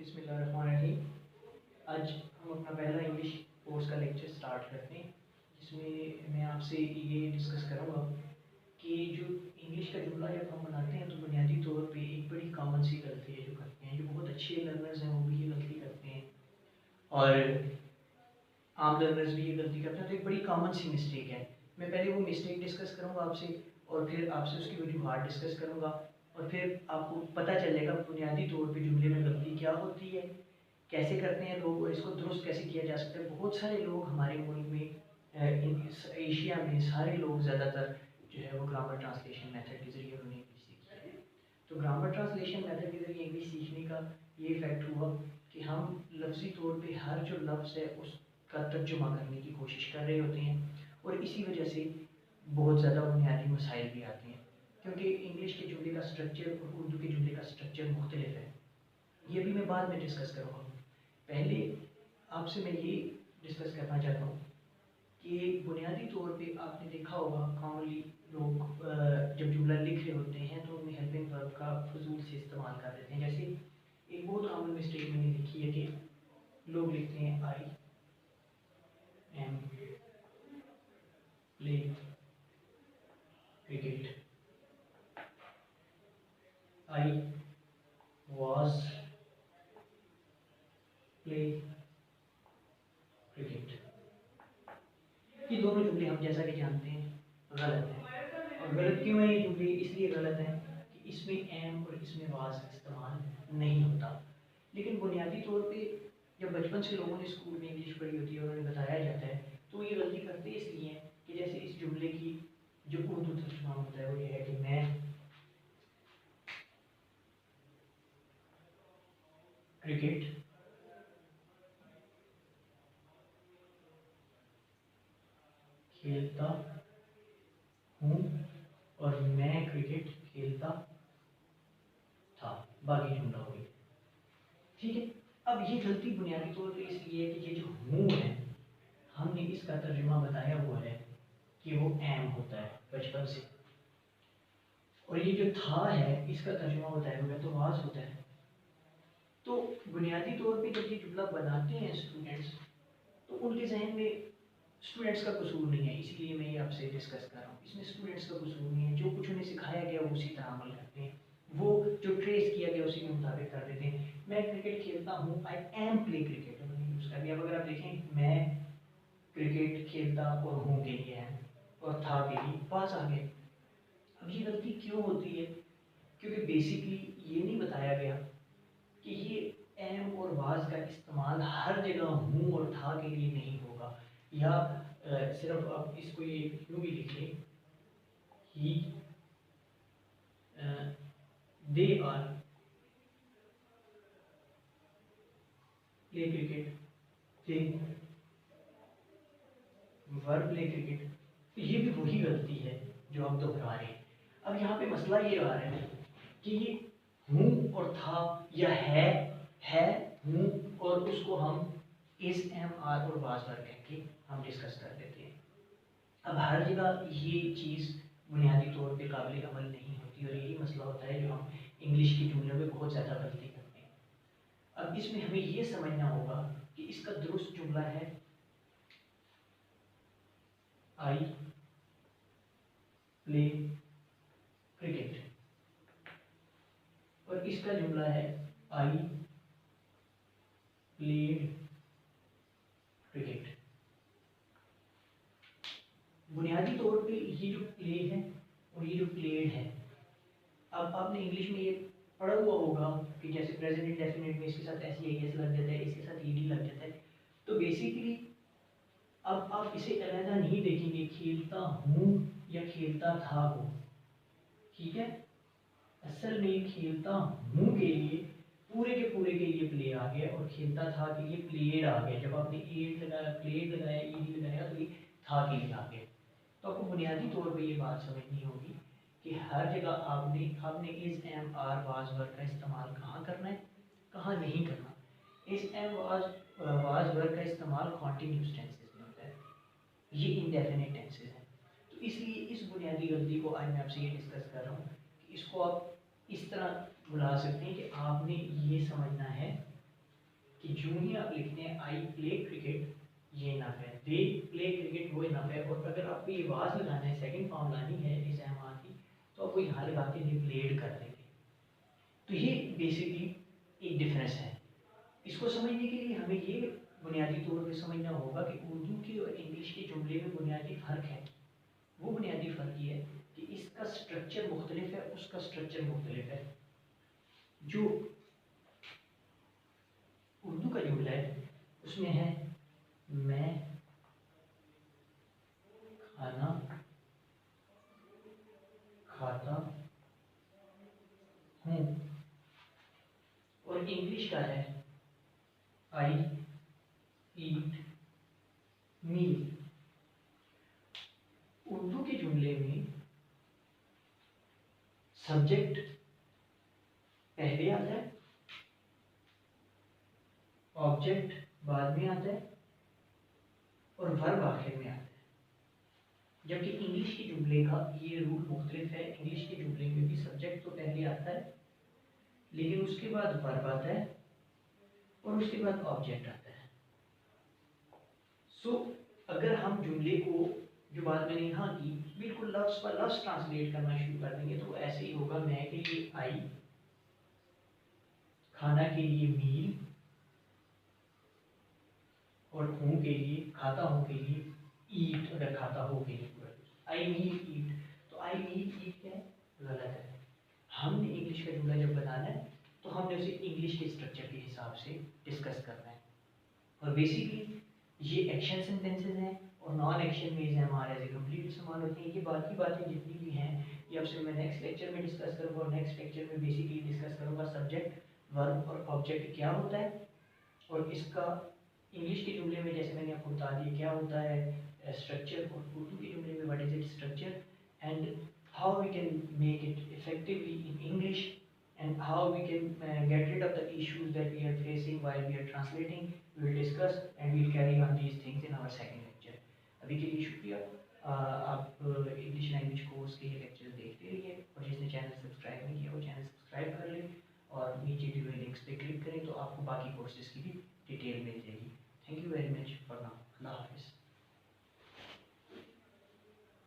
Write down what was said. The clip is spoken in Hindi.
बिस्मिल्लाहिर्रहमानिर्रहीम। आज हम अपना पहला इंग्लिश कोर्स का लेक्चर स्टार्ट करते हैं, जिसमें मैं आपसे ये डिस्कस करूँगा कि जो इंग्लिश का जुमला जब हम बनाते हैं तो बुनियादी तौर पे एक बड़ी कॉमन सी गलती है जो करते हैं, जो बहुत अच्छे लर्नर्स हैं वो भी ये गलती करते हैं और आम लर्नर्स भी ये गलती करते हैं। तो एक बड़ी कॉमन सी मिस्टेक है। मैं पहले वो मिस्टेक डिस्कस करूँगा आपसे और फिर आपसे उसकी वजूहात डिस्कस करूँगा और फिर आपको पता चलेगा बुनियादी तौर पे जुमले में गलती क्या होती है, कैसे करते हैं लोग और इसको दुरुस्त कैसे किया जा सकता है। बहुत सारे लोग हमारे मुल्क में एशिया में सारे लोग ज़्यादातर जो है वो ग्रामर ट्रांसलेशन मेथड के ज़रिए उन्होंने इंग्लिश सीखी है। तो ग्रामर ट्रांसलेशन मेथड के ज़रिए इंग्लिश सीखने का ये इफ़ेक्ट हुआ कि हम लफ्ज़ी तौर पे हर जो लफ्ज़ है उसका तर्जुमा करने की कोशिश कर रहे होते हैं और इसी वजह से बहुत ज़्यादा बुनियादी मसाइल भी आते हैं, क्योंकि इंग्लिश के जुमले का स्ट्रक्चर और उर्दू के जुमले का स्ट्रक्चर मुख्तलिफ है। ये भी मैं बाद में डिस्कस करूँगा। पहले आपसे मैं ये डिस्कस करना चाहता हूँ कि बुनियादी तौर पे आपने देखा होगा कॉमनली लोग जब जुमला लिख रहे होते हैं तो उनमें हेल्पिंग वर्ब का फजूल से इस्तेमाल कर देते हैं। जैसे एक बहुत कॉमन मिस्टेक मैंने देखी है कि लोग लिखते हैं I am play cricket, I was play cricket. ये दोनों जुमले हम जैसा कि जानते हैं गलत हैं। और गलत क्यों है ये जुमले? इसलिए गलत हैं कि इसमें एम और इसमें वाज इस्तेमाल नहीं होता। लेकिन बुनियादी तौर पे जब बचपन से लोगों ने स्कूल में इंग्लिश पढ़ी होती है और उन्हें बताया जाता है तो ये गलती करते इसलिए हैं कि जैसे इस जुमले की जो उर्दू तर्जुमा होता है वो ये है कि मैं क्रिकेट खेलता हूँ और मैं क्रिकेट खेलता था, बाकी जुमला हो गया। ठीक है। अब ये गलती बुनियादी तौर पे इसलिए है कि ये जो हूँ है हमने इसका तर्जुमा बताया हुआ है कि वो एम होता है बचपन से, और ये जो था है इसका तर्जुमा बताया हुआ है तो वाज होता है। तो बुनियादी तौर पे जब ये जुमला बनाते हैं स्टूडेंट्स तो उनके जहन में स्टूडेंट्स का कसूर नहीं है, इसीलिए मैं ये आपसे डिस्कस कर रहा हूँ। इसमें स्टूडेंट्स का कसूर नहीं है, जो कुछ उन्हें सिखाया गया वो उसी तरह अमल करते हैं, वो जो ट्रेस किया गया उसी के मुताबिक कर देते हैं। मैं क्रिकेट खेलता हूँ, आई एम प्ले क्रिकेट उन्होंने यूज़ कर दिया। अब अगर आप देखें मैं क्रिकेट खेलता और हूँ के लिए है और था के लिए पास आ गए। अब ये गलती क्यों होती है? क्योंकि बेसिकली ये नहीं बताया गया कि ये एम और वाज का इस्तेमाल हर जगह हूँ और था के लिए नहीं होगा, या सिर्फ आप इसको ये यूँ भी लिख लें ही they are play cricket, they were play cricket. तो ये भी वही गलती है जो हम दोहरा रहे हैं। अब यहाँ पे मसला ये आ रहा है कि ये हूँ और था या है हूँ और उसको हम इस एम आर और वाज पर कह के हम डिस्कस कर देते हैं। अब हर जगह ये चीज़ बुनियादी तौर पे काबिल अमल नहीं होती और यही मसला होता है जो हम इंग्लिश की जुमलों में बहुत ज़्यादा गलती करते हैं। अब इसमें हमें ये समझना होगा कि इसका दुरुस्त जुमला है आई प्ले क्रिकेट और इसका जुमला है आई प्लेड क्रिकेट। बुनियादी तौर पे ये जो प्ले है और ये जो प्लेड है, अब आपने इंग्लिश में ये पढ़ा हुआ होगा कि जैसे प्रेजेंट इंडेफिनिट में इसके साथ एस लग जाता है, इसके साथ ईडी लग जाता है। तो बेसिकली अब आप इसे अलग नहीं देखेंगे खेलता हूँ या खेलता था वो, ठीक है। असल में खेलता हूँ के लिए पूरे के पूरे के लिए प्ले आ गया और खेलता था के लिए प्लेड आ गया। जब आपने एड लगाया, प्लेड लगाया, ईडी लगाया तो ये था के लिए आ गया। तो आपको बुनियादी तौर पे ये बात समझनी होगी कि हर जगह आपने इस एम आर वाज वर्ड का इस्तेमाल कहाँ करना है, कहाँ नहीं करना। इस एम वाज वर्ड का इस्तेमाल कॉन्टिन्यूस टेंसेस में होता है, ये इंडेफिनिट टेंसेस हैं। तो इसलिए इस बुनियादी गलती को आज मैं आपसे ये डिस्कस कर रहा हूँ कि इसको आप इस तरह बुला सकते हैं कि आपने ये समझना है कि जो ही आप लिखते हैं आई प्ले क्रिकेट, ये इनफ है, दे प्ले क्रिकेट वो इनफ है। और अगर आपको ये आवाज़ लगाना है, सेकंड फॉर्म लानी है इस एम की, तो आपको यहाँ लगा के दे प्लेड कर देंगे। तो ये बेसिकली एक डिफरेंस है। इसको समझने के लिए हमें ये बुनियादी तौर पे समझना होगा कि उर्दू के और इंग्लिश के जुमले में बुनियादी फ़र्क है। वो बुनियादी फ़र्क ये है कि इसका स्ट्रक्चर मुख्तलिफ है, उसका स्ट्रक्चर मुख्तलिफ है। जो उर्दू का जुमला है उसमें है मैं खाना खाता हूँ, और इंग्लिश का है आई ईट मील। उर्दू के जुमले में सब्जेक्ट पहले आता है, ऑब्जेक्ट बाद में आता है और वर्ब आखिर में आता है। जबकि इंग्लिश के जुमले का ये रूल मुख्तलिफ है। इंग्लिश के जुमले में भी सब्जेक्ट तो पहले आता है, लेकिन उसके बाद वर्ब आता है और उसके बाद ऑब्जेक्ट आता है। सो अगर हम जुमले को, जो बात मैंने यहाँ की, बिल्कुल लफ्ज़ पर लफ्ज़ ट्रांसलेट करना शुरू कर देंगे तो ऐसे ही होगा। मैं के लिए आई, खाना के लिए मील, और हूँ के लिए, खाता हूँ के लिए ईट, अगर खाता हो के लिए आई मील ईट। तो आई मील ईट क्या है? गलत है। हमने इंग्लिश का जुमला जब बनाना है तो हमने उसे इंग्लिश के स्ट्रक्चर के हिसाब से डिस्कस करना है। और बेसिकली ये एक्शन सेंटेंसेस हैं और नॉन एक्शन मीन्स हैं हमारे एज कंप्लीट इस्तेमाल होती हैं। ये बाकी बातें जितनी भी हैं ये आपसे मैं नेक्स्ट लेक्चर में डिस्कस करूँगा। और नेक्स्ट लेक्चर में बेसिकली डिस्कस करूँगा सब्जेक्ट, वर्ब और ऑब्जेक्ट क्या होता है, और इसका इंग्लिश के जुमले में जैसे मैंने आपको बता दिया क्या होता है स्ट्रक्चर, और उर्दू के जुमले में what is it structure, and how we can make it effectively in English, and how we can get rid of the issues that we are facing while we are translating. We will discuss and we will carry on these things in our second lecture. अभी के लिए शुक्रिया। आप इंग्लिश लैंग्वेज कोर्स के लेक्चर देखते रहिए, और जिसने चैनल सब्सक्राइब नहीं किया वो चैनल सब्सक्राइब कर ले, और नीचे दिए हुए लिंक्स पे क्लिक करें तो आपको बाकी कोर्सेज की भी डिटेल मिल जाएगी। Thank you very much for now. Allah हाफिज़।